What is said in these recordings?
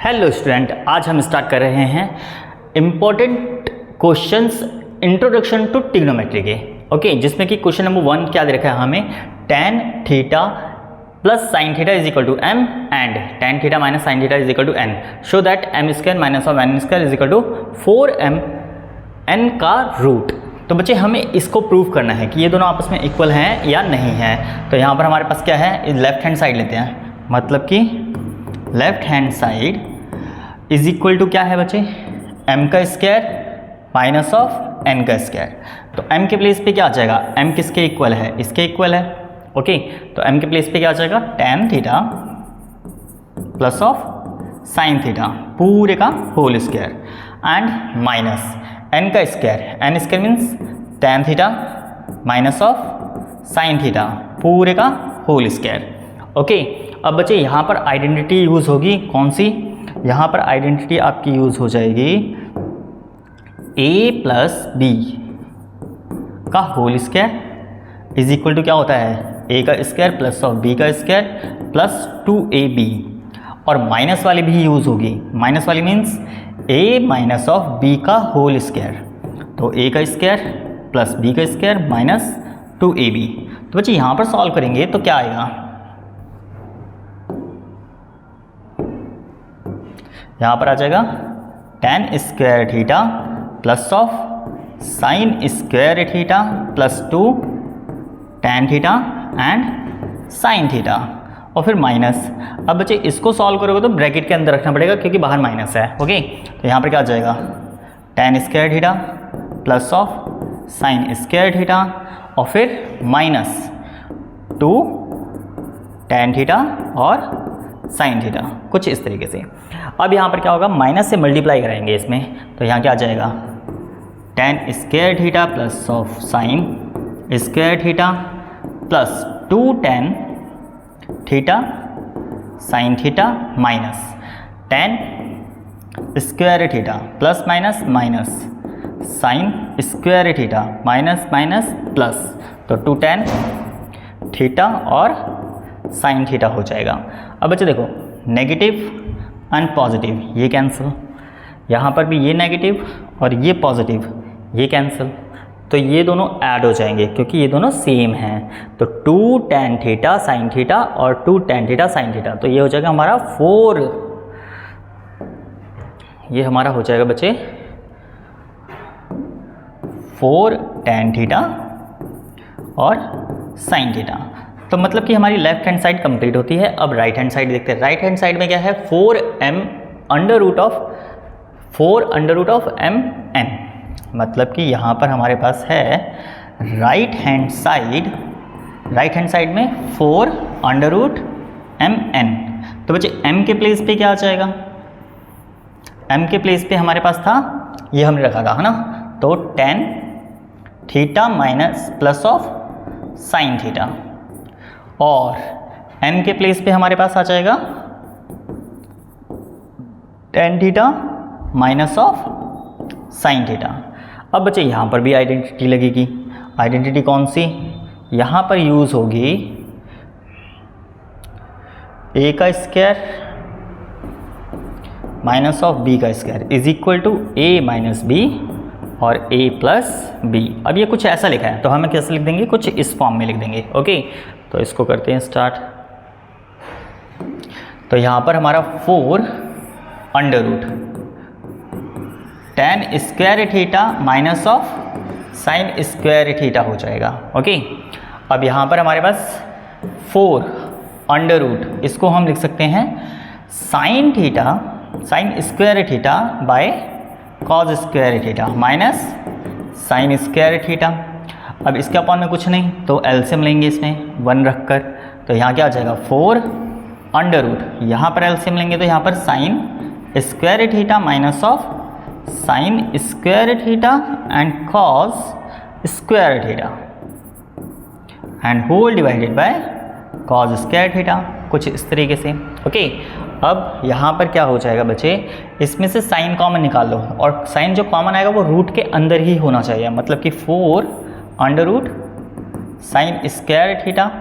Hello student, आज हम start कर रहे हैं important questions introduction to trigonometry के। ओके, जिसमें कि क्वेश्चन नंबर 1 क्या दे रखा है हमें, tan theta plus sine theta is equal to m and tan theta minus sine theta is equal to n, show that m square minus of n square is equal to 4m n का root. तो बच्चे हमें इसको prove करना है कि ये दोनों आपस में इक्वल हैं या नहीं है। तो यहाँ पर हमारे पास क्या है, लेफ्ट हैंड साइड लेते हैं, मतलब कि left hand side is equal to क्या है बच्चे, m का स्क्वायर माइनस ऑफ n का स्क्वायर। तो m के प्लेस पे क्या आ जाएगा, m किसके इक्वल है, इसके इक्वल है। ओके, तो m के प्लेस पे क्या आ जाएगा, tan theta plus of sine theta पूरे का whole square and minus n का square, n square means tan theta minus of sine theta पूरे का होल स्क्वायर। ओके, अब बच्चे यहाँ पर आइडेंटिटी यूज़ होगी कौन सी, यहाँ पर आइडेंटिटी आपकी यूज़ हो जाएगी a प्लस बी का whole square is equal to क्या होता है, a का स्क्वायर प्लस ऑफ b का स्क्वायर प्लस 2ab, और माइनस वाली भी यूज़ होगी, माइनस वाली means a minus of b का होल स्क्वायर। तो a का स्क्वायर प्लस b का स्क्वायर माइनस 2ab। तो बच्चे यहाँ पर सॉल्व करेंगे तो क्या आएगा, यहाँ पर आ जाएगा tan square theta plus of sine square theta plus 2 tan theta and sign theta, और फिर माइनस। अब बच्चे इसको सॉल्व करोगे तो ब्रैकेट के अंदर रखना पड़ेगा क्योंकि बाहर माइनस है। ओके, तो यहाँ पर क्या आ जाएगा, tan square theta plus of sine square theta और फिर माइनस 2 tan थीटा और साइन थीटा, कुछ इस तरीके से। अब यहाँ पर क्या होगा, माइनस से मल्टीप्लाई कराएंगे इसमें, तो यहाँ क्या आ जाएगा, tan square theta plus of sine square theta plus 2 tan theta sine theta minus tan square theta plus minus minus sign square theta minus minus plus, तो 2 tan थीटा और साइन थीटा हो जाएगा। अब बच्चे देखो, नेगेटिव एंड पॉजिटिव ये cancel, यहाँ पर भी ये नेगेटिव और ये पॉजिटिव ये कैंसिल, तो ये दोनों ऐड हो जाएंगे क्योंकि ये दोनों सेम हैं। तो 2 tan थीटा साइन थीटा और 2 tan थीटा साइन थीटा, तो ये हो जाएगा हमारा 4, ये हमारा हो जाएगा बच्चे 4 tan थीटा और साइन थीटा। तो मतलब कि हमारी लेफ्ट हैंड साइड कंप्लीट होती है। अब राइट हैंड साइड देखते हैं, राइट हैंड साइड में क्या है, 4m under root of m n, मतलब कि यहाँ पर हमारे पास है राइट हैंड साइड में 4 अंडर रूट m n। तो बच्चे m के प्लेस पे क्या आ जाएगा, m के प्लेस पे हमारे पास था, ये हमने रखा था है ना, तो tan theta minus plus of sine theta, और n के प्लेस पे हमारे पास आ जाएगा tan theta minus of sine theta. अब बच्चे यहाँ पर भी आइडेंटिटी लगेगी, आइडेंटिटी कौन सी, यहाँ पर यूज़ होगी a का स्क्वायर माइनस ऑफ b का square is equal to a minus b और a प्लस b। अब ये कुछ ऐसा लिखा है तो हमें कैसे लिख देंगे, कुछ इस फॉर्म में लिख देंगे। ओके, तो इसको करते हैं स्टार्ट। तो यहाँ पर हमारा 4 under root tan square theta minus of sine square theta हो जाएगा। ओके, अब यहाँ पर हमारे पास 4 अंडर रूट, इसको हम लिख सकते हैं sign square theta by cos square theta minus sign square theta. अब इसके अपॉन में कुछ नहीं तो एलसीएम लेंगे इसमें 1 रखकर, तो यहाँ क्या आ जाएगा 4 अंडर रूट, यहाँ पर एलसीएम लेंगे तो यहाँ पर sine square theta minus of sine square theta and cos square theta and whole divided by cos square theta, कुछ इस तरीके से। ओके, अब यहाँ पर क्या हो जाएगा बच्चे, इसमें से साइन कॉमन निकाल लो, और साइन जो कॉमन आएगा वो रूट के अंदर ही होना चाहिए, मतलब कि 4 under root sine square theta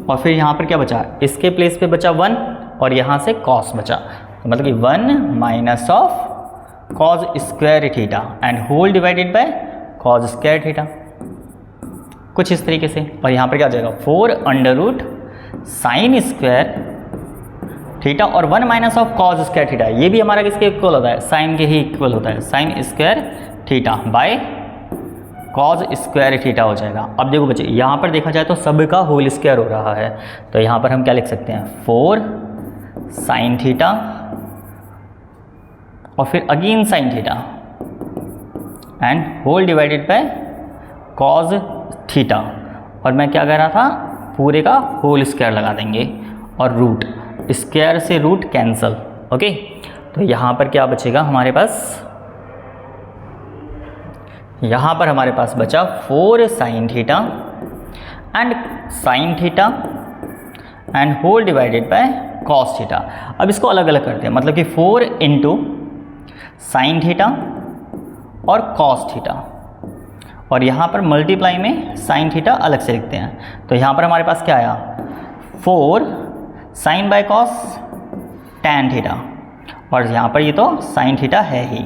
और फिर यहाँ पर क्या बचा, इसके प्लेस पे बचा 1 और यहाँ से कॉस बचा, तो मतलब कि 1 minus of cos square theta and whole divided by cos square theta, कुछ इस तरीके से। और यहाँ पर क्या आ जाएगा 4 under root sine square theta और 1 minus of cos square theta, ये भी हमारा किसके इक्वल होता है, साइन के ही इक्वल होता है, sine square theta by cos square theta हो जाएगा। अब देखो बच्चे यहाँ पर देखा जाए तो सब का होल स्क्वायर हो रहा है, तो यहाँ पर हम क्या लिख सकते हैं 4 साइन थीटा और फिर again sine theta and whole divided by cos theta, और मैं क्या कह रहा था पूरे का होल स्क्वायर लगा देंगे और रूट, स्क्वायर से रूट कैंसल। ओके, तो यहाँ पर क्या बचेगा हमारे पास, यहाँ पर हमारे पास बचा 4 sine theta and whole divided by cos theta. अब इसको अलग अलग करते हैं, मतलब कि 4 इंटू साइन थीटा और कॉस थीटा, और यहाँ पर मल्टीप्लाई में साइन थीटा अलग से लिखते हैं। तो यहाँ पर हमारे पास क्या आया 4 sine by cos tan theta, और यहाँ पर ये तो साइन थीटा है ही।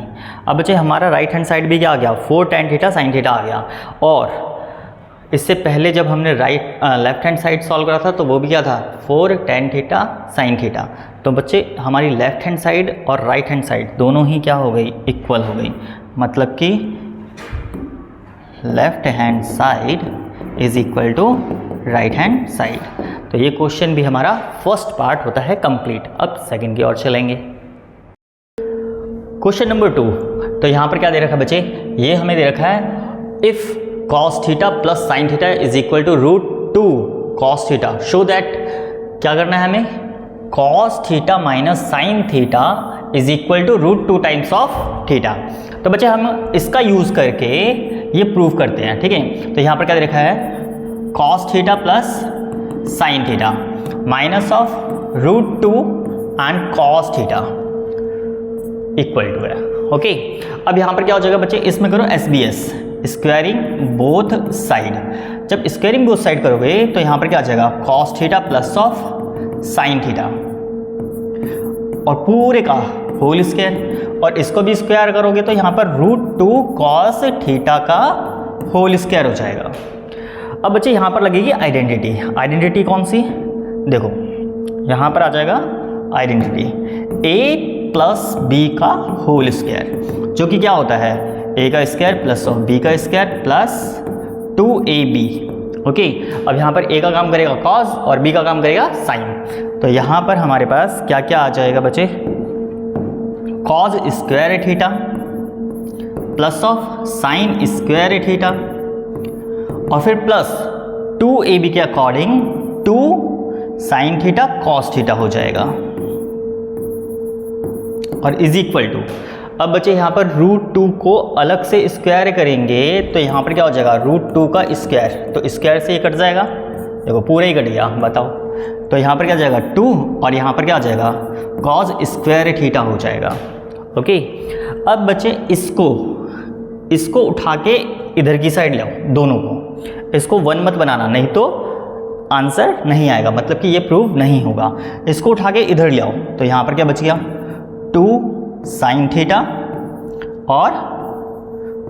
अब बच्चे हमारा राइट हैंड साइड भी क्या आ गया 4 टैन थीटा साइन थीटा आ गया, और इससे पहले जब हमने लेफ्ट हैंड साइड सॉल्व करा था तो वो भी क्या था 4 टैन थीटा साइन थीटा। तो बच्चे हमारी लेफ्ट हैंड साइड और राइट हैंड साइड दोनों ही क्या हो गई, इक्वल हो गई, मतलब कि left hand side is equal to right hand side. तो ये क्वेश्चन भी हमारा फर्स्ट पार्ट होता है कंप्लीट। अब सेकंड की ओर चलेंगे। क्वेश्चन नंबर 2, तो यहाँ पर क्या दे रखा है बच्चे, ये हमें दे रखा है if cos theta plus sine theta is equal to √2 cos theta, show that क्या करना है हमें, cos theta minus sine theta is equal to √2 times of theta. तो बच्चे हम इसका यूज करके ये प्रूव करते हैं, ठीक है। तो यहाँ पर क्या दे रखा है cos theta plus sine theta minus of √2 and cos theta equal to है। ओके, अब यहाँ पर क्या हो जाएगा बच्चे, इसमें करो SBS स्क्वायरिंग बोथ साइड। जब स्क्वायरिंग बोथ साइड करोगे तो यहाँ पर क्या आ जाएगा cos theta plus of sine theta और पूरे का होल स्क्वायर, और इसको भी स्क्वायर करोगे तो यहाँ पर √2 कॉस थीटा का होल स्क्वायर हो जाएगा। अब बच्चे यहाँ पर लगेगी आइडेंटिटी, आइडेंटिटी कौन सी, देखो यहाँ पर आ जाएगा आइडेंटिटी A प्लस बी का होल स्क्वायर, जो कि क्या होता है a का स्क्वायर प्लस ऑफ b का स्क्वायर प्लस 2ab। ओके, अब यहाँ पर a का काम करेगा cos और b का काम करेगा sin। तो यहाँ पर हमारे पास क्या क्या आ जाएगा बच्चे, cos square theta plus of sine square theta और फिर प्लस 2ab के according 2 sine theta cos theta हो जाएगा और इज इक्वल टू। अब बच्चे यहाँ पर √2 को अलग से स्क्वायर करेंगे तो यहाँ पर क्या हो जाएगा √2 का स्क्वायर, तो स्क्वायर से ये कट जाएगा, देखो पूरा ही कट गया, बताओ। तो यहाँ पर क्या जाएगा 2 और यहाँ पर क्या आ जाएगा cos स्क्वायर थीटा हो जाएगा। ओके, अब बच्चे इसको उठा के इधर की साइड लाओ, दोनों को, इसको 1 मत बनाना नहीं तो आंसर नहीं आएगा, मतलब कि ये प्रूव नहीं होगा। इसको उठा के इधर ले आओ, तो यहाँ पर क्या बच गया 2 साइन थीटा और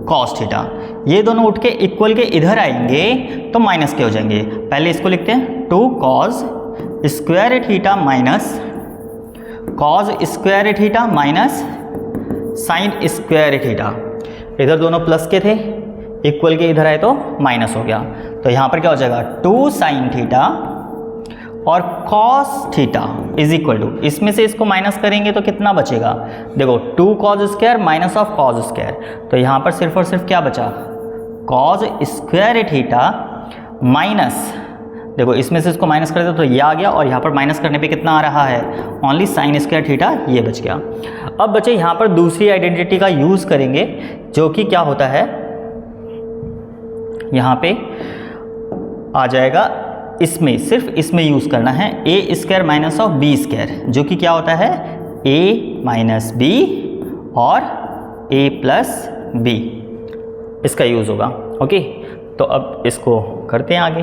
कॉस थीटा, ये दोनों उठ के इक्वल के इधर आएंगे तो माइनस के हो जाएंगे। पहले इसको लिखते हैं 2 cos square theta minus cos square theta minus sign square theta, इधर दोनों प्लस के थे, इक्वल के इधर आए तो माइनस हो गया। तो यहाँ पर क्या हो जाएगा 2 साइन थीटा और cos theta is equal to, इसमें से इसको माइनस करेंगे तो कितना बचेगा, देखो 2 cos square minus of cos square, तो यहाँ पर सिर्फ और सिर्फ क्या बचा कॉस स्क्वायर थीटा माइनस, देखो इसमें से इसको माइनस कर दो तो ये आ गया, और यहाँ पर माइनस करने पे कितना आ रहा है ओनली साइन स्क्वायर थीटा, ये बच गया। अब बच्चे यहाँ पर दूसरी आइडेंटिटी का यूज़ करेंगे, जो कि क्या होता है यहाँ पे आ जाएगा, इसमें सिर्फ इसमें यूज़ करना है a square minus of b square, जो कि क्या होता है a माइनस बी और a प्लस बी, इसका यूज़ होगा। ओके, तो अब इसको करते हैं आगे।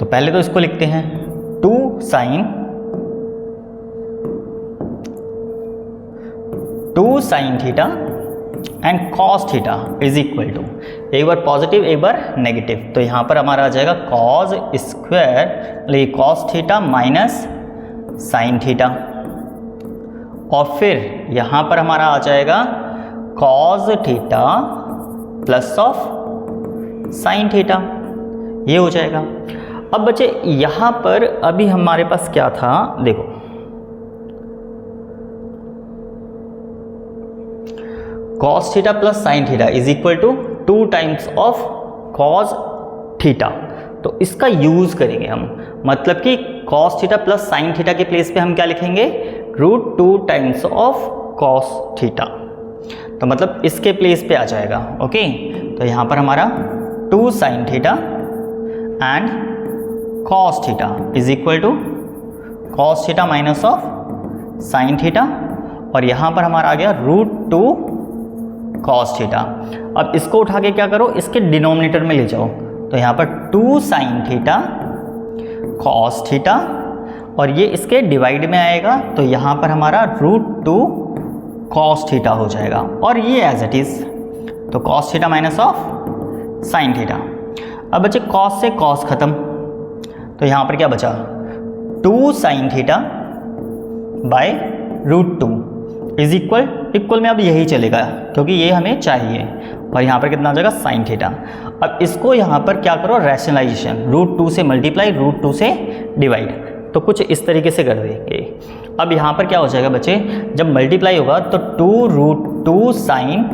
तो पहले तो इसको लिखते हैं 2 sine theta and cos theta is equal to, एक बार पॉजिटिव एक बार नेगेटिव, तो यहाँ पर हमारा आ जाएगा cos square cos theta minus sine theta, और फिर यहाँ पर हमारा आ जाएगा cos theta plus of sine theta, ये हो जाएगा। अब बच्चे यहाँ पर अभी हमारे पास क्या था, देखो cos theta plus sine theta is equal to 2 times of cos theta, तो इसका यूज करेंगे हम, मतलब कि cos theta plus sine theta के प्लेस पे हम क्या लिखेंगे, √2 टाइम्स ऑफ कॉस थीटा, तो मतलब इसके प्लेस पे आ जाएगा। ओके, तो यहाँ पर हमारा 2 sine theta and cos theta is equal to cos theta minus of sine theta, और यहाँ पर हमारा आ गया √2 कॉस थीटा। अब इसको उठा के क्या करो, इसके डिनोमिनेटर में ले जाओ, तो यहाँ पर 2 साइन थीटा कॉस थीटा, और ये इसके डिवाइड में आएगा, तो यहाँ पर हमारा √2 कॉस थीटा हो जाएगा, और ये एज इट इज़, तो cos theta minus of sine theta. अब बच्चे कॉस से कॉस खत्म, तो यहाँ पर क्या बचा, 2 sine theta by √2 is equal में अब यही चलेगा क्योंकि ये हमें चाहिए, और यहाँ पर कितना आ जाएगा साइन थीटा। अब इसको यहाँ पर क्या करो, रैशनलाइजेशन, √2 से मल्टीप्लाई √2 से डिवाइड, तो कुछ इस तरीके से कर देंगे। अब यहाँ पर क्या हो जाएगा बच्चे, जब मल्टीप्लाई होगा तो 2√2 साइन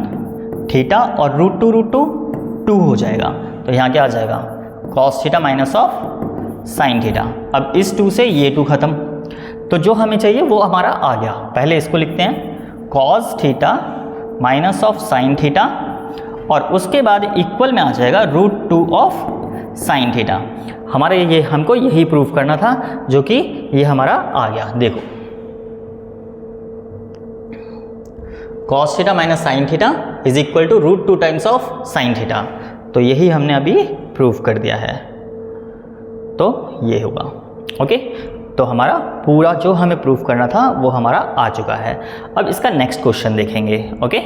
थीटा और √2 2 हो जाएगा, तो यहाँ क्या आ जाएगा, cos theta minus of sine theta. अब इस 2 से ये 2 खत्म, तो जो हमें चाहिए वो हमारा आ गया। पहले इसको लिखते हैं cos theta minus of sine theta, और उसके बाद इक्वल में आ जाएगा √2 ऑफ साइन थीटा। हमारे ये हमको यही प्रूफ करना था, जो कि ये हमारा आ गया। देखो cos theta minus sine theta is equal to √2 times of sine theta, तो यही हमने अभी प्रूफ कर दिया है, तो ये होगा। ओके, तो हमारा पूरा जो हमें प्रूफ करना था वो हमारा आ चुका है। अब इसका नेक्स्ट क्वेश्चन देखेंगे। ओके,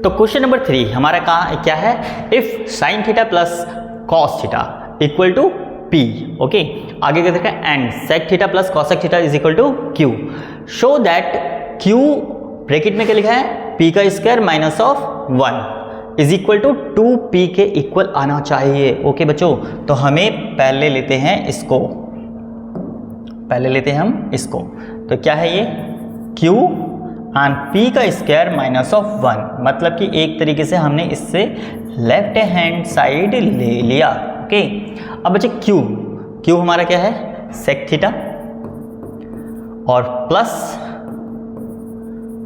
तो क्वेश्चन नंबर 3 हमारा क्या है, if sine theta plus cos theta equal to P। Okay, आगे क्या देखा, and sec theta plus cosec theta is equal to Q, show that Q bracket में क्या लिखा है, P का square minus of 1 is equal to 2P के equal आना चाहिए। ओके बच्चों, तो हमें पहले लेते हैं इसको, तो क्या है ये, Q एंड P का स्क्वायर माइनस ऑफ 1, मतलब कि एक तरीके से हमने इससे लेफ्ट हैंड साइड ले लिया। ओके, अब बच्चे Q हमारा क्या है, सेक थीटा, और प्लस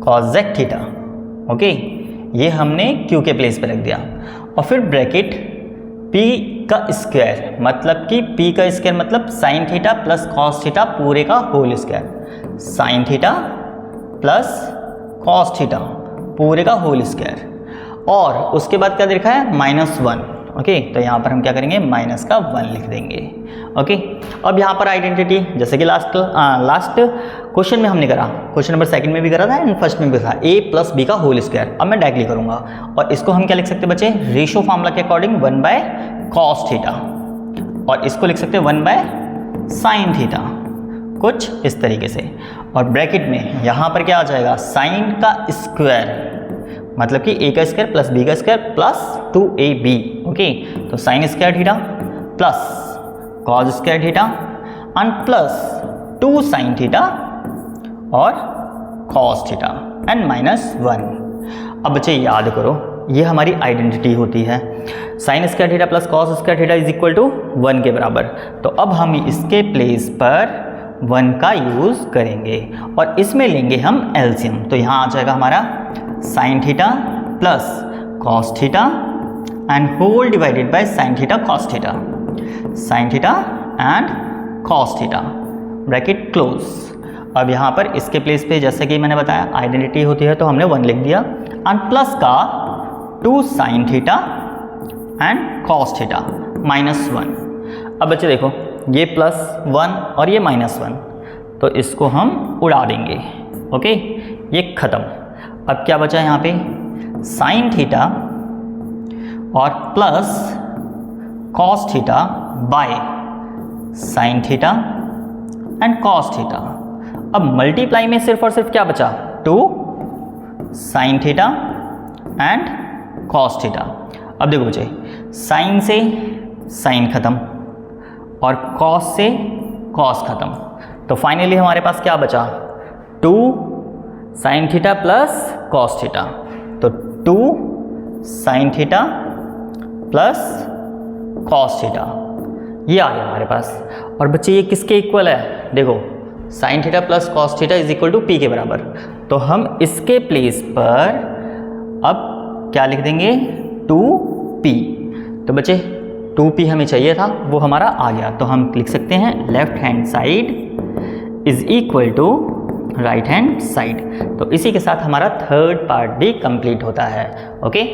कॉसेक थीटा। ओके, ये हमने Q के प्लेस पे रख दिया, और फिर ब्रैकेट P का स्क्वायर, मतलब कि P का स्क्वायर मतलब sine theta plus cos theta पूरे का whole square, sine theta plus cos theta पूरे का होल स्क्वायर, और उसके बाद क्या लिखा है, -1। ओके, तो यहाँ पर हम क्या करेंगे, माइनस का 1 लिख देंगे। ओके, अब यहाँ पर आइडेंटिटी, जैसे कि लास्ट क्वेश्चन में हमने करा, क्वेश्चन नंबर 2 में भी करा था एंड फर्स्ट में भी था, a प्लस बी का होल स्क्वायर। अब मैं डायरेक्टली करूँगा, और इसको हम क्या लिख सकते हैं बच्चे, रेशो फार्मूला के अकॉर्डिंग 1/cos थीटा, और इसको लिख सकते हैं 1/sin थीटा, कुछ इस तरीके से। और ब्रैकेट में यहाँ पर क्या आ जाएगा, साइन का स्क्वायर, मतलब कि a का स्क्वायर प्लस b का स्क्वायर प्लस 2ab। ओके, तो sign square theta plus cos square theta and plus 2 sine theta और कॉस थीटा एंड -1। अब बच्चे याद करो, ये हमारी आइडेंटिटी होती है, sine square theta plus cos square theta is equal to 1 के बराबर। तो अब हम इसके प्लेस पर 1 का यूज़ करेंगे, और इसमें लेंगे हम एलसीएम, तो यहाँ आ जाएगा हमारा sine theta plus cos theta and whole divided by sine theta cos theta, sine theta and cos theta, bracket close. अब यहाँ पर इसके प्लेस पे जैसे कि मैंने बताया आइडेंटिटी होती है, तो हमने 1 लिख दिया, एंड प्लस का 2 sine theta and cos theta -1। अब बच्चे देखो ये +1 और ये -1, तो इसको हम उड़ा देंगे। ओके, ये ख़त्म। अब क्या बचा यहाँ पे, साइन थीटा और plus cos theta by sine theta and cos theta. अब मल्टीप्लाई में सिर्फ और सिर्फ क्या बचा, 2 sine theta and cos theta. अब देखो बच्चे, साइन से साइन खत्म और कॉस से कॉस खत्म, तो फाइनली हमारे पास क्या बचा, 2 sine theta plus cos theta. तो 2 sine theta plus cos theta ये आ गया हमारे पास। और बच्चे ये किसके इक्वल है, देखो sine theta plus cos theta is equal to P के बराबर। तो हम इसके प्लेस पर अब क्या लिख देंगे, 2p। तो बच्चे 2p हमें चाहिए था, वो हमारा आ गया। तो हम लिख सकते हैं left hand side is equal to right hand side. तो इसी के साथ हमारा थर्ड पार्ट भी कंप्लीट होता है। ओके,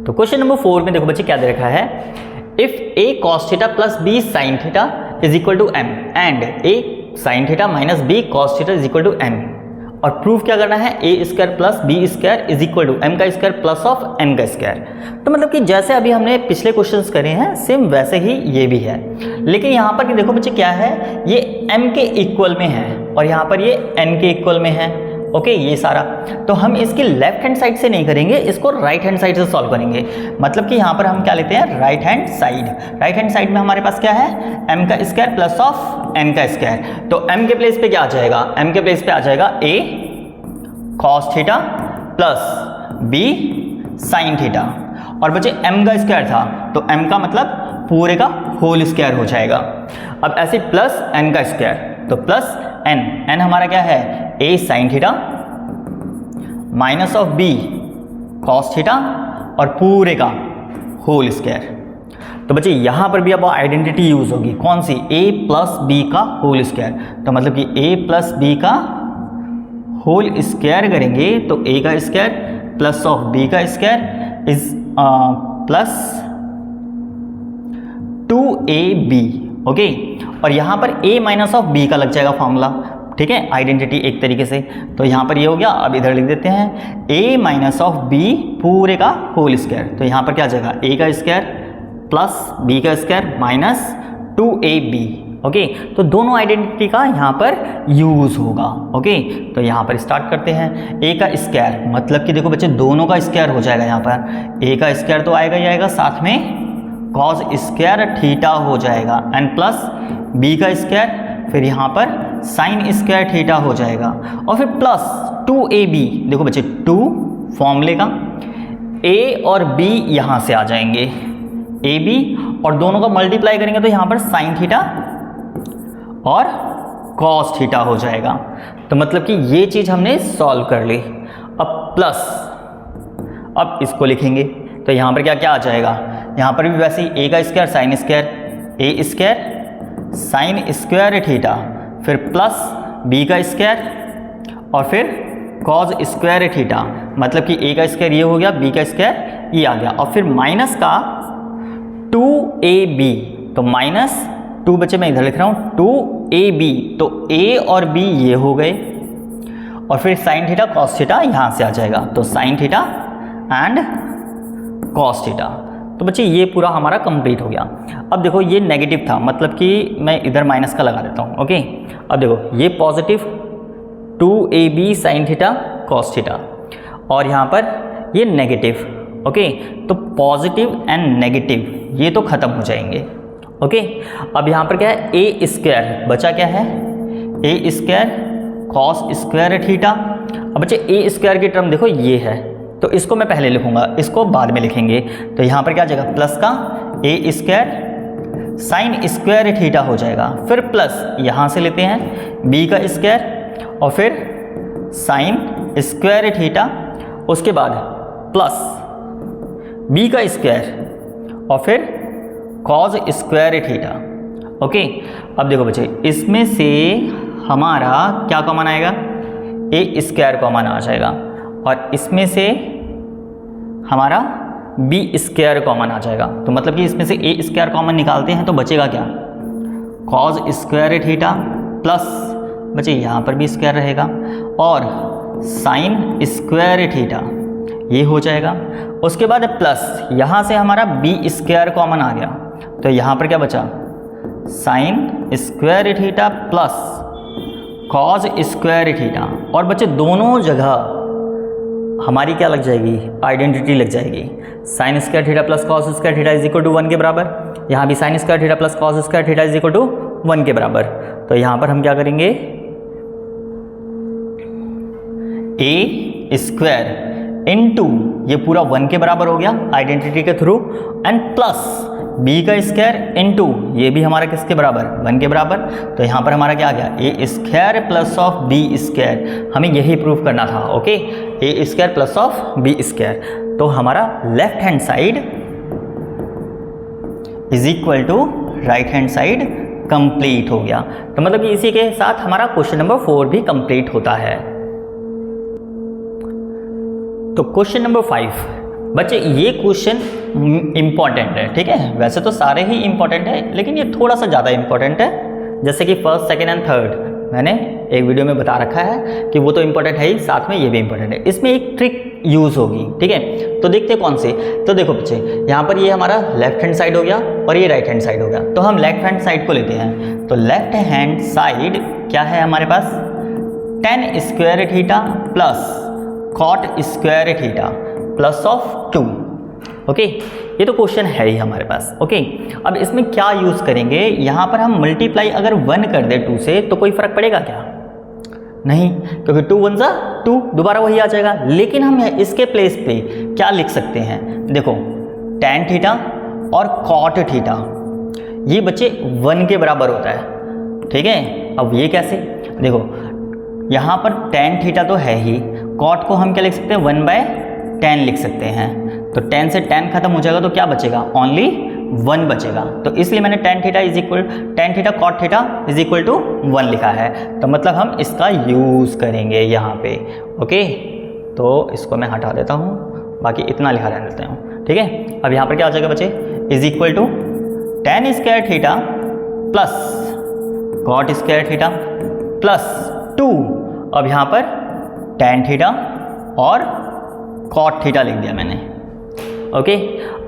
तो क्वेश्चन नंबर 4 में देखो बच्चे क्या दे रखा है, if a cos theta plus b sin theta is equal to m and a sin theta minus b cos theta is equal to m। और प्रूफ क्या करना है, a square plus b square is equal to m का square plus of n का square. तो मतलब कि जैसे अभी हमने पिछले क्वेश्चंस करे हैं सेम वैसे ही ये भी है, लेकिन यहाँ पर देखो बच्चे क्या है, ये m के इक्वल में है और यहाँ पर ये n के इक्वल में है। ओके, ये सारा तो हम इसकी लेफ्ट हैंड साइड से नहीं करेंगे, इसको राइट हैंड साइड से सॉल्व करेंगे। मतलब कि यहाँ पर हम क्या लेते हैं, right hand side. Right hand side में हमारे पास क्या है, m का स्क्वायर प्लस ऑफ n का स्क्वायर। तो m के प्लेस पे क्या आ जाएगा, m के प्लेस पे आ जाएगा a cos theta plus b sin theta. और बच्चे m का स्क्वायर था तो m का मतलब पूरे का होल स्क्वायर हो जाएगा। अब ऐसे प्लस n का स्क्वायर तो प्लस n हमारा क्या है, a sin theta minus of b cos theta और पूरे का होल स्क्वायर। तो बच्चे यहाँ पर भी अब आइडेंटिटी यूज होगी, कौन सी, a प्लस बी का होल स्क्वायर। तो मतलब कि a प्लस बी का होल स्क्वायर करेंगे तो a का स्क्वायर प्लस ऑफ b का square is plus 2ab। Okay, और यहाँ पर a माइनस ऑफ b का लग जाएगा फॉर्मूला, ठीक है, आइडेंटिटी एक तरीके से। तो यहाँ पर ये हो गया। अब इधर लिख देते हैं a माइनस ऑफ b पूरे का होल स्क्वायर। तो यहाँ पर क्या आ जाएगा, a का स्क्वायर प्लस b का स्क्वायर माइनस 2ab। ओके, तो दोनों आइडेंटिटी का यहाँ पर यूज होगा। ओके, तो यहाँ पर स्टार्ट करते हैं। a का स्क्वायर मतलब कि देखो बच्चे दोनों का स्क्वायर हो जाएगा, यहाँ पर a का स्क्वायर तो आएगा ही आएगा, साथ में कॉस स्क्वायर थीटा हो जाएगा एंड प्लस b का स्क्वायर, फिर यहाँ पर साइन स्क्वायर थीटा हो जाएगा और फिर प्लस 2ab। देखो बच्चे 2 फॉर्मूले का, a और b यहाँ से आ जाएंगे, ab और दोनों का मल्टीप्लाई करेंगे तो यहाँ पर साइन थीटा और कॉस थीटा हो जाएगा। तो मतलब कि ये चीज़ हमने सॉल्व कर ली। अब प्लस, अब इसको लिखेंगे तो यहाँ पर क्या क्या आ जाएगा, यहाँ पर भी वैसे ही a का square sine square, a square sine square theta, फिर प्लस b का स्क्वायर और फिर कॉस स्क्वायर थीटा। मतलब कि a का स्क्वायर ये हो गया, b का स्क्वायर ये आ गया और फिर माइनस का 2ab। तो माइनस 2 बच्चे मैं इधर लिख रहा हूँ 2ab, तो a और b ये हो गए और फिर साइन थीटा कॉस थीटा यहाँ से आ जाएगा। तो sign theta and cos theta. तो बच्चे ये पूरा हमारा कंप्लीट हो गया। अब देखो ये नेगेटिव था, मतलब कि मैं इधर माइनस का लगा देता हूँ। ओके, अब देखो ये positive 2ab sign theta cos theta और यहाँ पर ये नेगेटिव। ओके, तो पॉजिटिव एंड नेगेटिव ये तो ख़त्म हो जाएंगे। ओके, अब यहाँ पर क्या है, a स्क्वायर बचा, क्या है a square cos square theta. अब बच्चे a स्क्वायर की टर्म देखो ये है, तो इसको मैं पहले लिखूंगा, इसको बाद में लिखेंगे। तो यहाँ पर क्या आ जाएगा, प्लस का a square sine square theta हो जाएगा, फिर प्लस यहाँ से लेते हैं b का स्क्वायर और फिर साइन स्क्वायर थीटा, उसके बाद प्लस b का स्क्वायर और फिर कॉस स्क्वायर थीटा। ओके, अब देखो बच्चे इसमें से हमारा क्या कॉमन आएगा, a स्क्वायर कॉमन आ जाएगा और इसमें से हमारा बी स्क्वायर कॉमन आ जाएगा। तो मतलब कि इसमें से ए स्क्वायर कॉमन निकालते हैं तो बचेगा क्या, कॉज स्क्वायर थीटा प्लस बचे यहाँ पर भी स्क्वायर रहेगा और साइन स्क्वायर थीटा, ये हो जाएगा। उसके बाद प्लस यहाँ से हमारा बी स्क्वायर कॉमन आ गया, तो यहाँ पर क्या बचा, sign square theta plus cos square theta, और बच्चे दोनों जगह हमारी क्या लग जाएगी, आइडेंटिटी लग जाएगी। Sine square theta plus cos square theta is equal to 1 के बराबर। यहाँ भी sine square theta plus cos square theta is equal to 1 के बराबर। तो यहाँ पर हम क्या करेंगे, ए स्क्वायर इनटू ये पूरा 1 के बराबर हो गया आइडेंटिटी के थ्रू, एंड प्लस बी का स्क्वायर इनटू ये भी हमारा किसके बराबर, 1 के बराबर। तो यहाँ पर हमारा क्या आ गया, A square plus of B square, हमें यही प्रूव करना था। Okay, A square plus of B square. तो हमारा left hand side is equal to right hand side complete हो गया। तो मतलब कि इसी के साथ हमारा क्वेश्चन नंबर 4 भी कंप्लीट होता है। तो क्वेश्चन नंबर 5 बच्चे, ये क्वेश्चन इंपॉर्टेंट है, ठीक है। वैसे तो सारे ही इंपॉर्टेंट है, लेकिन ये थोड़ा सा ज़्यादा इंपॉर्टेंट है। जैसे कि फर्स्ट, सेकंड एंड थर्ड मैंने एक वीडियो में बता रखा है कि वो तो इंपॉर्टेंट है ही, साथ में ये भी इंपॉर्टेंट है। इसमें एक ट्रिक यूज़ होगी, ठीक है। तो देखते हैं कौन सी। तो देखो बच्चे, यहाँ पर ये हमारा लेफ्ट हैंड साइड हो गया और ये राइट हैंड साइड हो गया। तो हम लेफ्ट हैंड साइड को लेते हैं। तो लेफ्ट हैंड साइड क्या है हमारे पास, tan square theta plus cot square theta plus of 2। Okay, ये तो क्वेश्चन है ही हमारे पास। ओके, अब इसमें क्या यूज़ करेंगे, यहाँ पर हम मल्टीप्लाई अगर 1 कर दे 2 से तो कोई फ़र्क पड़ेगा क्या, नहीं, क्योंकि 2 1 2 दोबारा वही आ जाएगा। लेकिन हम इसके प्लेस पे क्या लिख सकते हैं, देखो tan थीटा और कॉट थीटा ये बच्चे 1 के बराबर होता है, ठीक है। अब ये कैसे, देखो यहाँ पर tan थीटा तो है ही, कॉट को हम क्या लिख सकते हैं, 1/tan लिख सकते हैं। तो tan से tan खत्म हो जाएगा तो क्या बचेगा, ओनली 1 बचेगा। तो इसलिए मैंने tan theta cot theta is equal to 1 लिखा है। तो मतलब हम इसका यूज़ करेंगे यहाँ पे। ओके, तो इसको मैं हटा देता हूँ, बाकी इतना लिखा रहने देता हूँ, ठीक है। अब यहाँ पर क्या आ जाएगा बच्चे, is equal to tan square theta plus cot square theta plus 2। अब यहाँ पर tan थीटा और कॉट थीटा लिख दिया मैंने। ओके,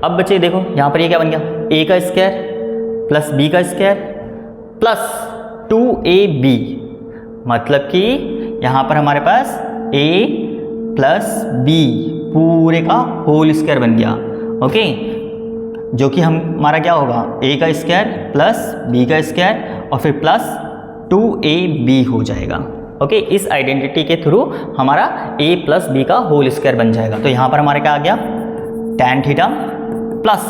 अब बच्चे देखो यहाँ पर ये क्या बन गया, a का स्क्वायर प्लस b का स्क्वायर प्लस 2ab, मतलब कि यहाँ पर हमारे पास a प्लस b पूरे का होल स्क्वायर बन गया। ओके, जो कि हमारा क्या होगा, a का स्क्वायर प्लस b का स्क्वायर और फिर प्लस 2ab हो जाएगा। ओके, इस आइडेंटिटी के थ्रू हमारा a प्लस बी का होल स्क्वायर बन जाएगा। तो यहाँ पर हमारे क्या आ गया, tan theta plus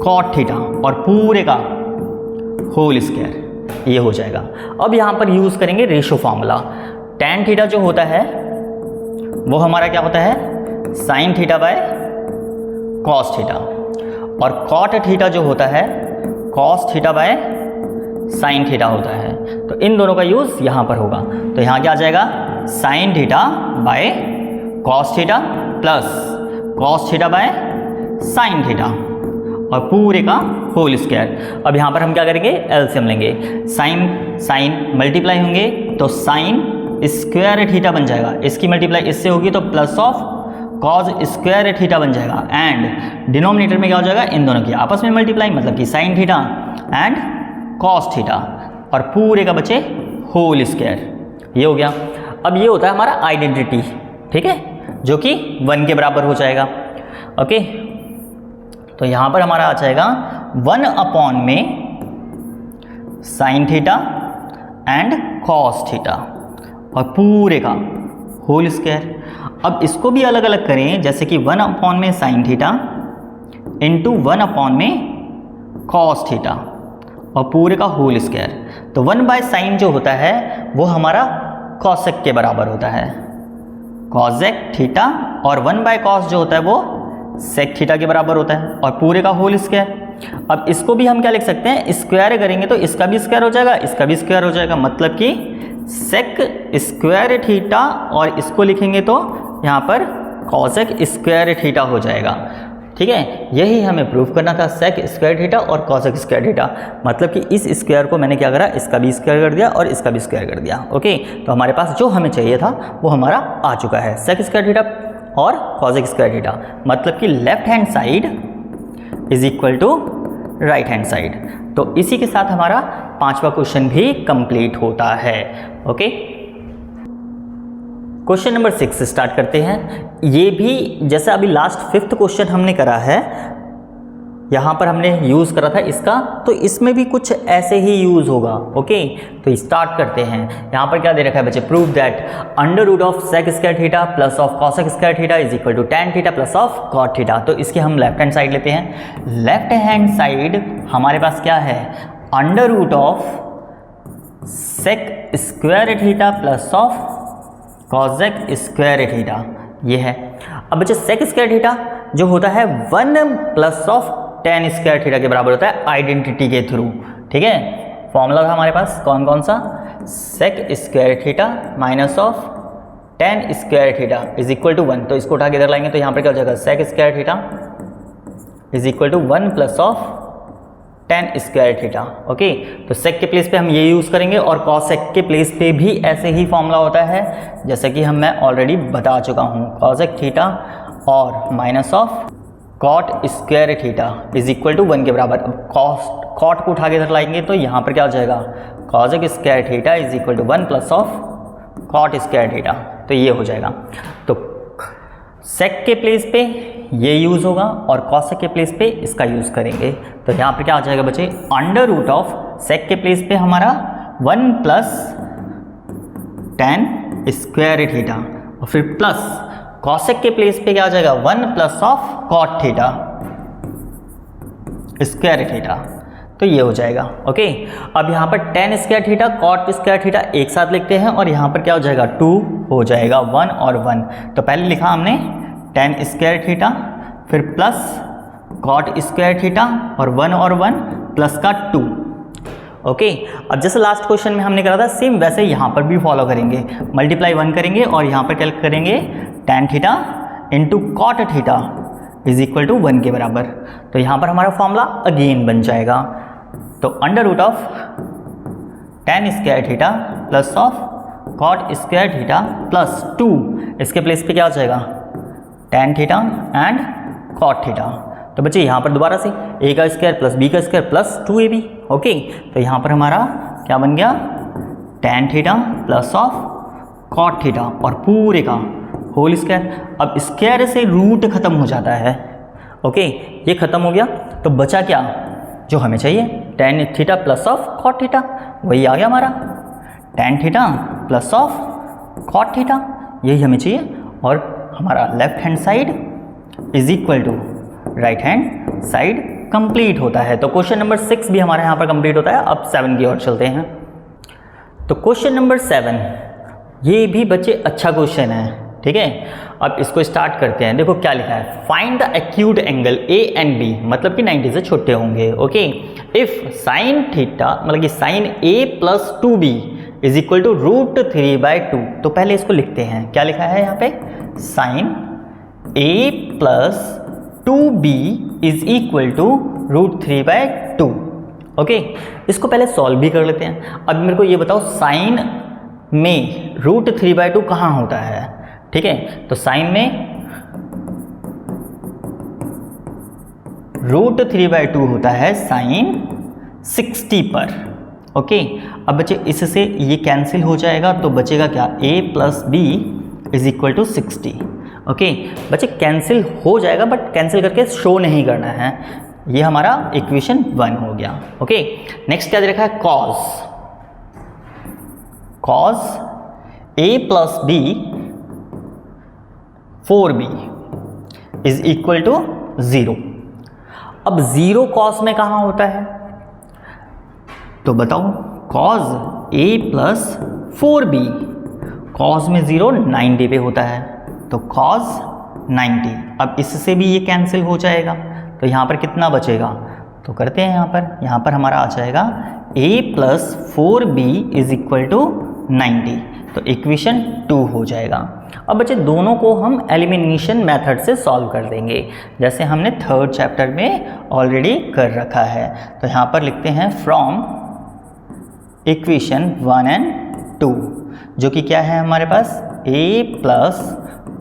cot theta और पूरे का होल स्क्वायर, ये हो जाएगा। अब यहाँ पर यूज़ करेंगे रेशो फार्मूला। tan थीटा जो होता है वो हमारा क्या होता है, sine theta by cos theta, और कॉट थीटा जो होता है cos theta by sine theta होता है। तो इन दोनों का यूज़ यहाँ पर होगा। तो यहाँ क्या आ जाएगा, sine theta by cos theta plus cos theta by sine theta और पूरे का होल स्क्वायर। अब यहाँ पर हम क्या करेंगे, एलसीएम लेंगे। साइन मल्टीप्लाई होंगे तो साइन स्क्वायर थीटा बन जाएगा, इसकी मल्टीप्लाई इससे होगी तो plus of cos square theta बन जाएगा, एंड डिनोमिनेटर में क्या हो जाएगा, इन दोनों की आपस में मल्टीप्लाई, मतलब कि sign theta and cos theta और पूरे का बचे होल स्क्वायर, ये हो गया। अब ये होता है हमारा आइडेंटिटी, ठीक है, जो कि 1 के बराबर हो जाएगा। ओके, तो यहाँ पर हमारा आ जाएगा 1 में sign theta and cos theta और पूरे का होल स्क्वायर। अब इसको भी अलग अलग करें, जैसे कि 1 में साइन थीटा इंटू 1 में कॉस थीटा और पूरे का होल स्क्वायर। तो 1/sin जो होता है वो हमारा कॉसेक के बराबर होता है, कॉसेक थीटा, और 1/cos जो होता है वो सेक थीटा के बराबर होता है और पूरे का होल स्क्वायर। अब इसको भी हम क्या लिख सकते हैं, स्क्वायर करेंगे तो इसका भी स्क्वायर हो जाएगा, इसका भी स्क्वायर हो जाएगा, मतलब कि सेक स्क्वायर थीटा, और इसको लिखेंगे तो यहाँ पर कॉसेक स्क्वायर थीटा हो जाएगा। ठीक है, यही हमें प्रूव करना था, सेक स्क्वायर थीटा और कॉसेक स्क्वायर थीटा। मतलब कि इस स्क्वायर को मैंने क्या करा, इसका भी स्क्वायर कर दिया और इसका भी स्क्वायर कर दिया। ओके, तो हमारे पास जो हमें चाहिए था वो हमारा आ चुका है, सेक स्क्वायर थीटा और कॉसेक स्क्वायर थीटा। मतलब कि left hand side is equal to right hand side. तो इसी के साथ हमारा 5वां क्वेश्चन भी कंप्लीट होता है। ओके, क्वेश्चन नंबर 6 स्टार्ट करते हैं। ये भी जैसे अभी लास्ट 5th क्वेश्चन हमने करा है, यहाँ पर हमने यूज़ करा था इसका, तो इसमें भी कुछ ऐसे ही यूज़ होगा। ओके, तो स्टार्ट करते हैं। यहाँ पर क्या दे रखा है बच्चे, prove that under root of sec square theta plus of cosec square theta is equal to tan theta plus of cot theta. तो इसके हम लेफ्ट हैंड साइड लेते हैं। लेफ्ट हैंड साइड हमारे पास क्या है, under root of sec square theta plus of cosec square theta, ये है। अब बच्चे सेक स्क्वायर थीटा जो होता है 1 plus of tan square theta के बराबर होता है आइडेंटिटी के थ्रू। ठीक है, फॉर्मूला था हमारे पास कौन कौन सा, sec square theta minus of tan square theta is equal to 1। तो इसको उठा के इधर लाएंगे तो यहाँ पर क्या हो जाएगा, sec square theta is equal to 1 plus of tan square theta. Okay, तो सेक के प्लेस पे हम ये यूज़ करेंगे और कॉसेक के प्लेस पे भी ऐसे ही फॉर्मूला होता है, जैसे कि मैं ऑलरेडी बता चुका हूँ। कॉसेक थीटा और minus of cot square theta is equal to 1 के बराबर। अब कॉट को उठा के इधर लाएंगे तो यहाँ पर क्या हो जाएगा, cosec square theta is equal to 1 plus of cot square theta. तो ये हो जाएगा। तो सेक के प्लेस पे ये यूज़ होगा और कॉसेक के प्लेस पे इसका यूज़ करेंगे। तो यहाँ पे क्या आ जाएगा बच्चे, अंडर रूट ऑफ सेक के प्लेस पे हमारा 1 प्लस टेन स्क्वायर थीटा और फिर प्लस कॉसेक के प्लेस पे क्या आ जाएगा, 1 plus of cot theta square theta. तो ये हो जाएगा। ओके, अब यहाँ पर tan square theta cot square theta एक साथ लिखते हैं और यहाँ पर क्या हो जाएगा, 2 हो जाएगा, 1 और 1। तो पहले लिखा हमने टेन स्क्वायर थीटा, फिर प्लस कॉट स्क्वायर थीटा और 1 और 1 प्लस का 2। ओके, अब जैसे लास्ट क्वेश्चन में हमने करा था सेम वैसे यहाँ पर भी फॉलो करेंगे। मल्टीप्लाई 1 करेंगे और यहाँ पर क्या करेंगे, tan theta into cot theta is equal to 1 के बराबर। तो यहाँ पर हमारा फॉर्मूला अगेन बन जाएगा। तो under root of tan square theta plus of cot square theta plus 2, इसके प्लेस पे क्या हो जाएगा, tan theta and cot theta. तो बच्चे यहाँ पर दोबारा से a का स्क्वायर प्लस b का स्क्वायर प्लस 2ab। ओके, तो यहाँ पर हमारा क्या बन गया, tan theta plus of cot theta और पूरे का होल स्क्वायर। अब स्क्वायर से रूट खत्म हो जाता है। ओके, ये खत्म हो गया तो बचा क्या, जो हमें चाहिए, tan theta plus of cot theta, वही आ गया हमारा tan theta plus of cot theta, यही हमें चाहिए। और हमारा left hand side is equal to right hand side complete होता है। तो क्वेश्चन नंबर 6 भी हमारे यहाँ पर कंप्लीट होता है। अब 7 की ओर चलते हैं। तो क्वेश्चन नंबर 7 ये भी बच्चे अच्छा क्वेश्चन है। ठीक है, अब इसको स्टार्ट करते हैं। देखो क्या लिखा है, find the acute angle A and B, मतलब कि 90 से छोटे होंगे। ओके, इफ साइन थीटा मतलब कि sine A plus 2b is equal to √3/2। तो पहले इसको लिखते हैं, क्या लिखा है यहाँ पे, sine a plus 2b is equal to √3/2। Okay, इसको पहले सॉल्व भी कर लेते हैं। अब मेरे को ये बताओ, साइन में √3/2 कहाँ होता है। ठीक है, तो साइन में √3/2 होता है साइन 60 पर। ओके, अब बच्चे इससे ये कैंसिल हो जाएगा तो बचेगा क्या, a plus B is equal to 60। Okay, बच्चे कैंसिल हो जाएगा बट कैंसिल करके शो नहीं करना है। ये हमारा इक्वेशन 1 हो गया। ओके, नेक्स्ट क्या दे रखा है, cos a plus B 4b is equal to 0। अब 0 cos में कहाँ होता है, तो बताओ, cos a plus 4b, cos में 0 90 पे होता है, तो cos 90। अब इससे भी ये कैंसिल हो जाएगा तो यहाँ पर कितना बचेगा, तो करते हैं यहाँ पर हमारा आ जाएगा a plus 4b is equal to 90। तो इक्वेशन 2 हो जाएगा। अब बच्चे दोनों को हम एलिमिनेशन मेथड से सॉल्व कर देंगे, जैसे हमने थर्ड चैप्टर में ऑलरेडी कर रखा है। तो यहाँ पर लिखते हैं फ्रॉम इक्वेशन 1 एंड 2, जो कि क्या है हमारे पास a plus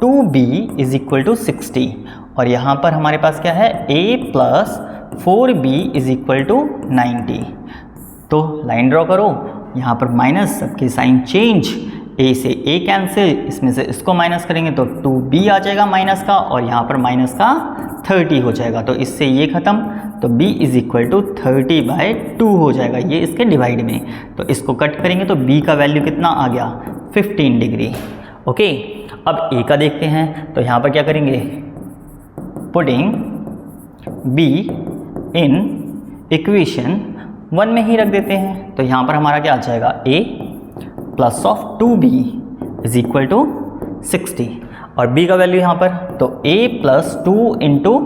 2b is equal to 60, और यहाँ पर हमारे पास क्या है a plus 4b is equal to 90। तो लाइन ड्रॉ करो, यहाँ पर माइनस, सबके साइन चेंज, a से a कैंसिल, इसमें से इसको माइनस करेंगे तो 2b आ जाएगा माइनस का, और यहाँ पर माइनस का 30 हो जाएगा, तो इससे ये खत्म, तो b इज इक्वल टू 30/2 हो जाएगा, ये इसके डिवाइड में। तो इसको कट करेंगे तो b का वैल्यू कितना आ गया 15 डिग्री। ओके, अब a का देखते हैं, तो यहाँ पर क्या करेंगे, पुटिंग b इन इक्वेशन 1 में ही रख देते हैं। तो यहाँ पर हमारा क्या आ जाएगा a plus of 2b is equal to 60, और b का वैल्यू यहाँ पर, तो a plus 2 into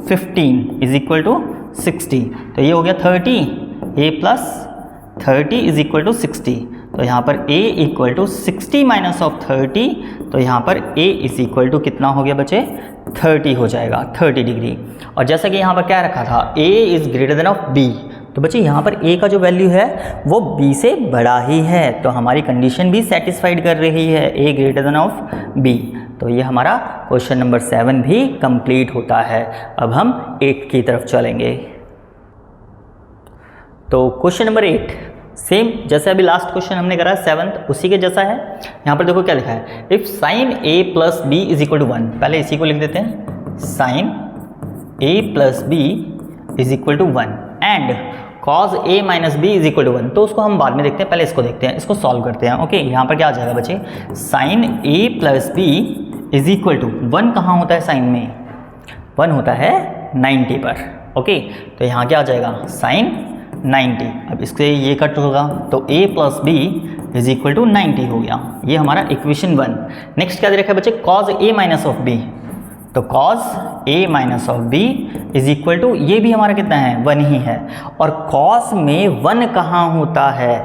15 is equal to 60, तो ये हो गया 30, a plus 30 is equal to 60। तो यहाँ पर a equal to 60 minus of 30, तो यहाँ पर a इज इक्वल टू कितना हो गया बच्चे 30 हो जाएगा, 30 डिग्री। और जैसा कि यहाँ पर क्या रखा था a is greater than of b, तो बच्चे यहाँ पर a का जो वैल्यू है वो b से बड़ा ही है, तो हमारी कंडीशन भी सेटिस्फाइड कर रही है, a greater than of b। तो ये हमारा क्वेश्चन नंबर 7 भी कंप्लीट होता है। अब हम 8 की तरफ चलेंगे। तो क्वेश्चन नंबर 8 सेम जैसे अभी लास्ट क्वेश्चन हमने करा 7th, उसी के जैसा है। यहाँ पर देखो क्या लिखा है, if sine a plus b is equal to 1, पहले इसी को लिख देते हैं, sine a plus b is equal to 1 and cos a minus b is equal to 1, तो उसको हम बाद में देखते हैं, पहले इसको देखते हैं, इसको सॉल्व करते हैं। ओके, यहाँ पर क्या आ जाएगा बच्चे, sine a plus b is equal to 1 कहाँ होता है साइन में, 1 होता है 90 पर। ओके, तो यहाँ क्या आ जाएगा साइन 90, अब इससे ये कट होगा, तो a plus b is equal to 90 हो गया, ये हमारा इक्वेशन 1। नेक्स्ट क्या दे रखा है बच्चे, cos a minus of b, तो cos a minus of b is equal to, ये भी हमारा कितना है 1 ही है, और cos में 1 कहाँ होता है,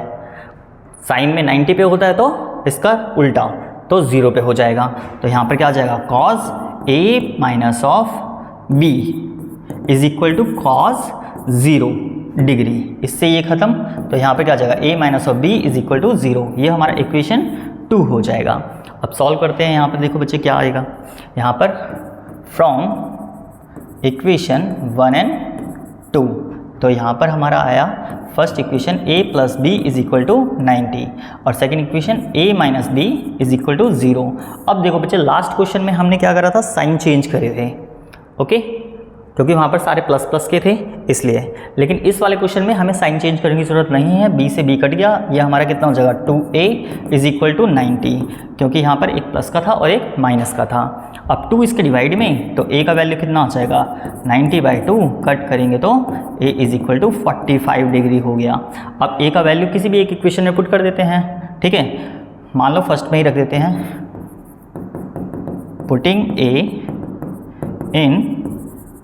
साइन में 90 पे होता है, तो इसका उल्टा, तो 0 पे हो जाएगा। तो यहाँ पर क्या आ जाएगा, cos a minus of b is equal to cos 0 degree, इससे ये खत्म, तो यहाँ पे क्या आ जाएगा a minus of b is equal to 0, ये हमारा इक्वेशन 2 हो जाएगा। अब सॉल्व करते हैं, यहाँ पर देखो बच्चे क्या आएगा, यहाँ पर फ्रॉम इक्वेशन 1 एंड 2, तो यहाँ पर हमारा आया first equation a plus b is equal to 90, और second equation a minus b is equal to 0। अब देखो बच्चे लास्ट क्वेश्चन में हमने क्या करा था, साइन चेंज करे थे। ओके, क्योंकि वहाँ पर सारे प्लस प्लस के थे इसलिए, लेकिन इस वाले क्वेश्चन में हमें साइन चेंज करने की ज़रूरत नहीं है, b से b कट गया, ये हमारा कितना हो जाएगा 2a इज इक्वल टू 90, क्योंकि यहाँ पर एक प्लस का था और एक माइनस का था। अब 2 इसके डिवाइड में, तो a का वैल्यू कितना आ जाएगा 90/2, कट करेंगे तो a is equal to 45 degree हो गया। अब a का वैल्यू किसी भी एक इक्वेशन में पुट कर देते हैं, ठीक है, मान लो फर्स्ट में ही रख देते हैं, पुटिंग a इन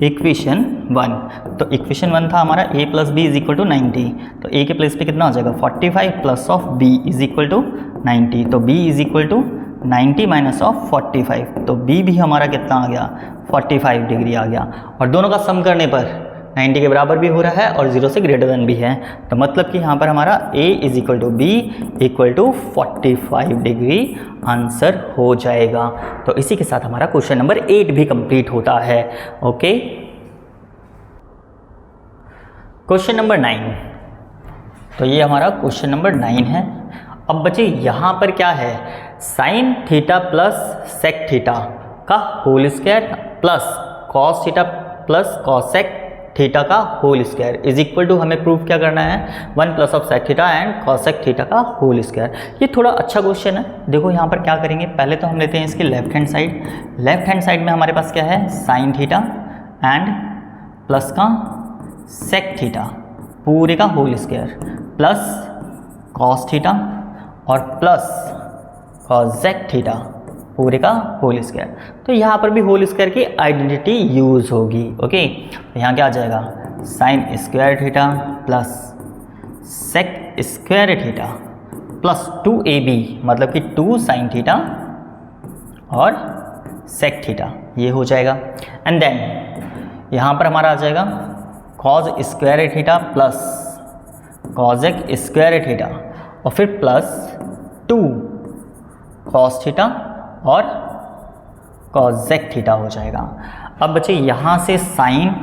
इक्वेशन 1, तो इक्वेशन 1 था हमारा a plus B is equal to 90, तो a के प्लेस पे कितना आ जाएगा 45 plus of b is equal to 90, तो b is equal to 90 minus of 45, तो b भी हमारा कितना आ गया 45 डिग्री आ गया, और दोनों का सम करने पर 90 के बराबर भी हो रहा है और 0 से ग्रेटर देन भी है, तो मतलब कि यहाँ पर हमारा a is equal to b equal to 45 degree answer हो जाएगा। तो इसी के साथ हमारा क्वेश्चन नंबर 8 भी कंप्लीट होता है। ओके, क्वेश्चन नंबर 9, तो ये हमारा क्वेश्चन नंबर 9 है। अब बच्चे यहाँ पर क्या है, sine theta plus sec theta का whole square plus cos theta plus cosec theta का whole square is equal to, हमें प्रूफ क्या करना है 1 plus of sec theta and cosec theta का होल स्क्वायर। ये थोड़ा अच्छा क्वेश्चन है। देखो यहाँ पर क्या करेंगे, पहले तो हम लेते हैं इसकी left hand side, left hand side में हमारे पास क्या है साइन थीटा एंड प्लस का सेक थीटा पूरे का whole square plus cos theta और प्लस कॉसेक थीटा पूरे का होल स्क्वायर। तो यहाँ पर भी होल स्क्वायर की आइडेंटिटी यूज़ होगी। ओके, तो यहाँ क्या आ जाएगा sine square theta plus sec square theta plus 2ab, मतलब कि 2 साइन थीटा और सेक थीटा, ये हो जाएगा। एंड देन यहाँ पर हमारा आ जाएगा cos square theta plus cosec square theta और फिर प्लस 2 कॉस थीटा और कॉजेक थीटा हो जाएगा। अब बच्चे यहाँ से साइन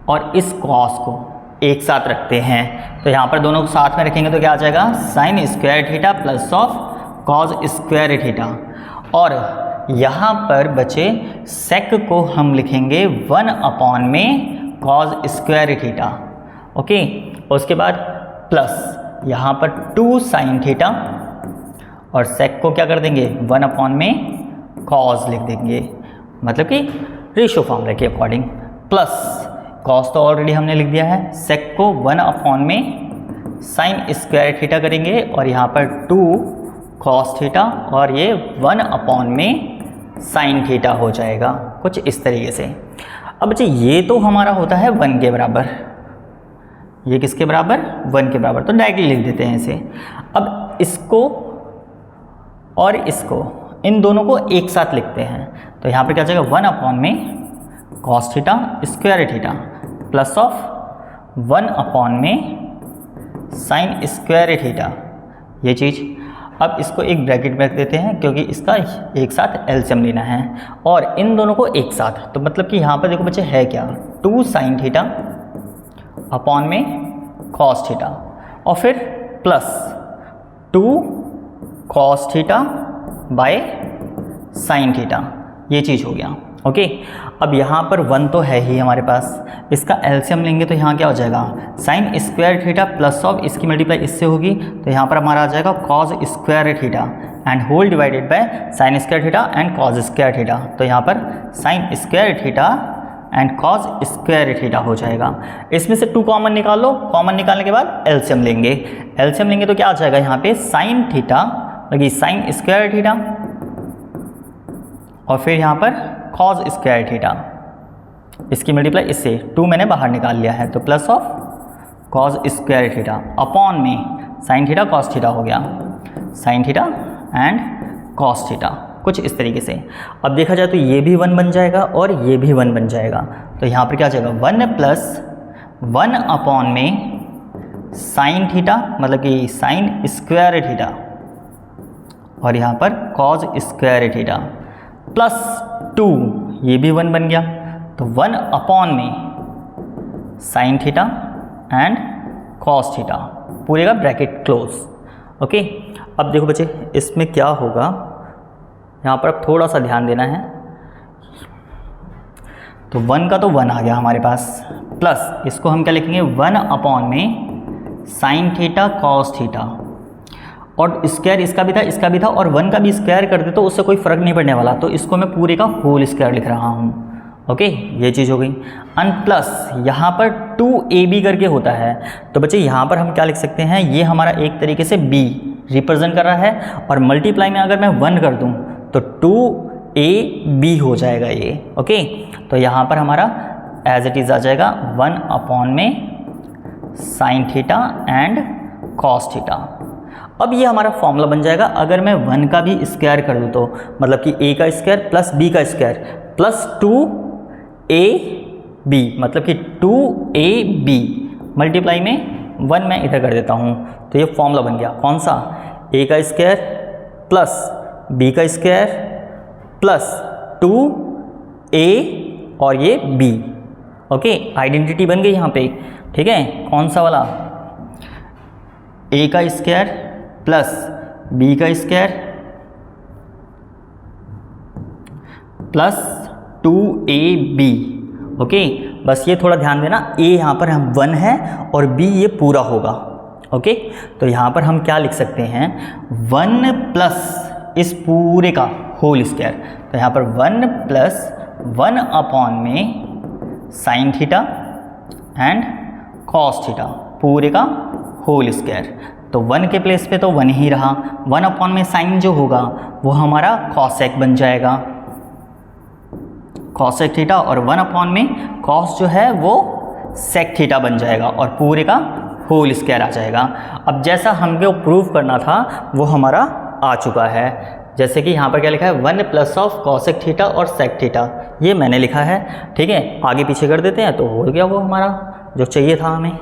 और इस कॉस को एक साथ रखते हैं, तो यहाँ पर दोनों को साथ में रखेंगे तो क्या आ जाएगा, sine square theta plus of cos square theta. और यहाँ पर बचे सेक को हम लिखेंगे 1 अपॉन में कॉज स्क्वायर थीटा, ओके। उसके बाद प्लस यहाँ पर 2 साइन थीटा और सेक को क्या कर देंगे 1 अपॉन में कॉज लिख देंगे, मतलब कि रेशियो फॉर्मूला के अकॉर्डिंग। प्लस कॉस तो ऑलरेडी हमने लिख दिया है, सेक को 1 अपॉन में साइन स्क्वायर थीटा करेंगे और यहाँ पर 2 कॉस थीटा और ये 1 अपॉन में साइन थीटा हो जाएगा, कुछ इस तरीके से। अब बच्चे ये तो हमारा होता है 1 के बराबर, ये किसके बराबर 1 के बराबर, तो डायरेक्टली लिख देते हैं इसे। अब इसको और इसको, इन दोनों को एक साथ लिखते हैं, तो यहाँ पर क्या जाएगा 1 अपॉन में cos theta square theta plus of 1 upon में साइन स्क्वायर थीटा, ये चीज़। अब इसको एक ब्रैकेट में रख देते हैं क्योंकि इसका एक साथ एलसीएम लेना है और इन दोनों को एक साथ, तो मतलब कि यहाँ पर देखो बच्चे है क्या, 2 साइन थीटा अपॉन में कॉस थीटा और फिर plus 2 cos theta by sine theta, ये चीज़ हो गया, ओके। अब यहाँ पर 1 तो है ही हमारे पास, इसका एलसीएम लेंगे तो यहाँ क्या हो जाएगा, sine square theta plus of इसकी मल्टीप्लाई इससे होगी, तो यहाँ पर हमारा आ जाएगा cos square theta and whole divided by sine square theta and cos square theta, तो यहाँ पर sine square theta and cos square theta हो जाएगा। इसमें से 2 कॉमन निकाल लो, कॉमन निकालने के बाद एलसीएम लेंगे, एलसीएम लेंगे तो क्या आ जाएगा यहाँ पे साइन थीटा लगी साइन स्क्वायर थीटा और फिर यहाँ पर कॉज स्क्वायर थीटा, इसकी मल्टीप्लाई इससे 2 मैंने बाहर निकाल लिया है, तो plus of cos square theta upon में साइन थीटा कॉस थीटा हो गया, sign theta and cos theta, कुछ इस तरीके से। अब देखा जाए तो ये भी 1 बन जाएगा और ये भी 1 बन जाएगा, तो यहाँ पर क्या आ जाएगा 1 प्लस 1 अपॉन में साइन थीटा मतलब कि साइन स्क्वायर थीटा और यहाँ पर कॉज स्क्वायर थीटा प्लस 2, ये भी 1 बन गया, तो 1 अपॉन में sign theta and cos theta, पूरे का ब्रैकेट क्लोज, ओके। अब देखो बच्चे इसमें क्या होगा, यहाँ पर अब थोड़ा सा ध्यान देना है, तो 1 का तो 1 आ गया हमारे पास, प्लस इसको हम क्या लिखेंगे 1 अपॉन में साइन थीटा कॉस थीटा और स्क्वायर इसका भी था इसका भी था और 1 का भी स्क्वायर कर दे तो उससे कोई फ़र्क नहीं पड़ने वाला, तो इसको मैं पूरे का होल स्क्वायर लिख रहा हूँ, ओके, ये चीज़ हो गई। एंड प्लस यहाँ पर 2ab करके होता है, तो बच्चे यहाँ पर हम क्या लिख सकते हैं, ये हमारा एक तरीके से b रिप्रेजेंट कर रहा है और मल्टीप्लाई में अगर मैं 1 कर दूँ तो 2ab हो जाएगा ये, ओके। तो यहाँ पर हमारा एज इट इज़ आ जाएगा 1 अपॉन में sign theta and cos theta. अब ये हमारा फॉर्मूला बन जाएगा, अगर मैं 1 का भी स्क्वायर कर दूँ तो मतलब कि a का स्क्वायर प्लस b का स्क्वायर प्लस 2ab मतलब कि 2ab मल्टीप्लाई में 1 मैं इधर कर देता हूँ, तो ये फॉर्मूला बन गया कौन सा, a का स्क्वायर प्लस b का स्क्वायर प्लस 2a और ये b, ओके। आइडेंटिटी बन गई यहाँ पे, ठीक है, कौन सा वाला, a का स्क्वायर प्लस b का स्क्वायर प्लस 2ab, ओके। बस ये थोड़ा ध्यान देना, a यहाँ पर हम 1 है और b ये पूरा होगा, ओके। तो यहाँ पर हम क्या लिख सकते हैं 1 प्लस इस पूरे का होल स्क्वायर, तो यहाँ पर 1 प्लस 1 अपॉन में sign theta and cos theta पूरे का होल स्क्वायर, तो 1 के प्लेस पे तो 1 ही रहा, 1 अपॉन में साइन जो होगा वो हमारा कॉसेक बन जाएगा, कॉसेक थीटा, और 1 अपॉन में कॉस जो है वो सेक थीटा बन जाएगा और पूरे का होल स्क्वायर आ जाएगा। अब जैसा हमको प्रूव करना था वो हमारा आ चुका है, जैसे कि यहाँ पर क्या लिखा है 1 प्लस ऑफ कॉसेक थीटा और सेक थीटा, ये मैंने लिखा है, ठीक है। आगे पीछे कर देते हैं तो हो गया वो हमारा जो चाहिए था हमें।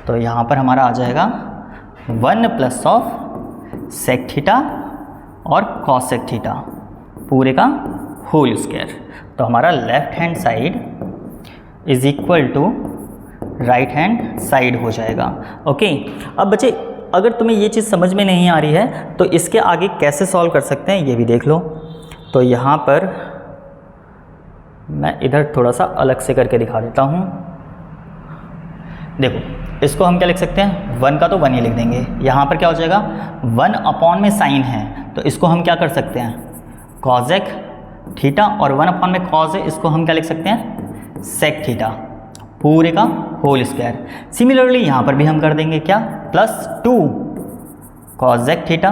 तो यहाँ पर हमारा आ जाएगा 1 प्लस ऑफ सेक थीटा और कॉसेक थीटा पूरे का होल स्क्वायर। तो हमारा left hand side is equal to right hand side हो जाएगा। ओके, अब बच्चे अगर तुम्हें ये चीज़ समझ में नहीं आ रही है तो इसके आगे कैसे सॉल्व कर सकते हैं ये भी देख लो। तो यहाँ पर मैं इधर थोड़ा सा अलग से करके दिखा देता हूँ। देखो, इसको हम क्या लिख सकते हैं, 1 का तो 1 ही लिख देंगे। यहाँ पर क्या हो जाएगा, 1 अपॉन में साइन है तो इसको हम क्या कर सकते हैं, कॉसेक थीटा, और 1 अपॉन में कॉस है, इसको हम क्या लिख सकते हैं, सेक थीटा पूरे का होल स्क्वायर। सिमिलरली यहाँ पर भी हम कर देंगे क्या, +2 कॉसेक थीटा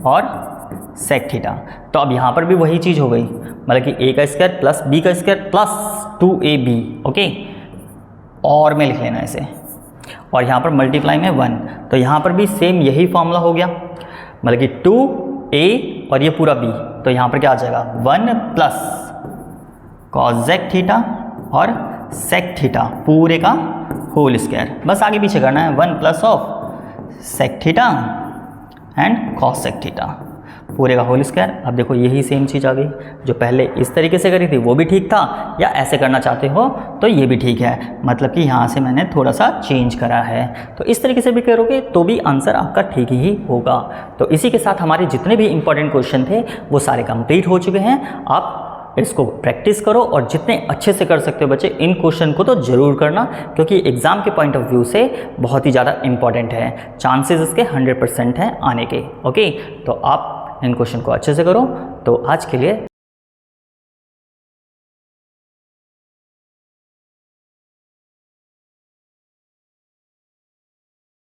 और सेक थीटा। तो अब यहाँ पर भी वही चीज़ हो गई, मतलब कि a का स्क्वायर प्लस b का स्क्वायर प्लस 2ab। ओके, और में लिख लेना इसे, और यहाँ पर मल्टीप्लाई में 1, तो यहाँ पर भी सेम यही फॉर्मूला हो गया, मतलब कि 2a और ये पूरा b, तो यहाँ पर क्या आ जाएगा 1 प्लस कॉसेक थीटा और सेक थीटा पूरे का होल स्क्वायर। बस आगे पीछे करना है, 1 plus of sec theta and cosec theta पूरे का होल स्क्वायर। अब देखो यही सेम चीज़ आ गई, जो पहले इस तरीके से करी थी वो भी ठीक था, या ऐसे करना चाहते हो तो ये भी ठीक है, मतलब कि यहाँ से मैंने थोड़ा सा चेंज करा है। तो इस तरीके से भी करोगे तो भी आंसर आपका ठीक ही होगा। तो इसी के साथ हमारे जितने भी इंपॉर्टेंट क्वेश्चन थे वो सारे कंप्लीट हो चुके हैं। आप इसको प्रैक्टिस करो और जितने अच्छे से कर सकते हो बच्चे इन क्वेश्चन को तो ज़रूर करना, क्योंकि एग्ज़ाम के पॉइंट ऑफ व्यू से बहुत ही ज़्यादा इंपॉर्टेंट है, चांसेस इसके 100% हैं आने के। ओके, तो आप इन क्वेश्चन को अच्छे से करो। तो आज के लिए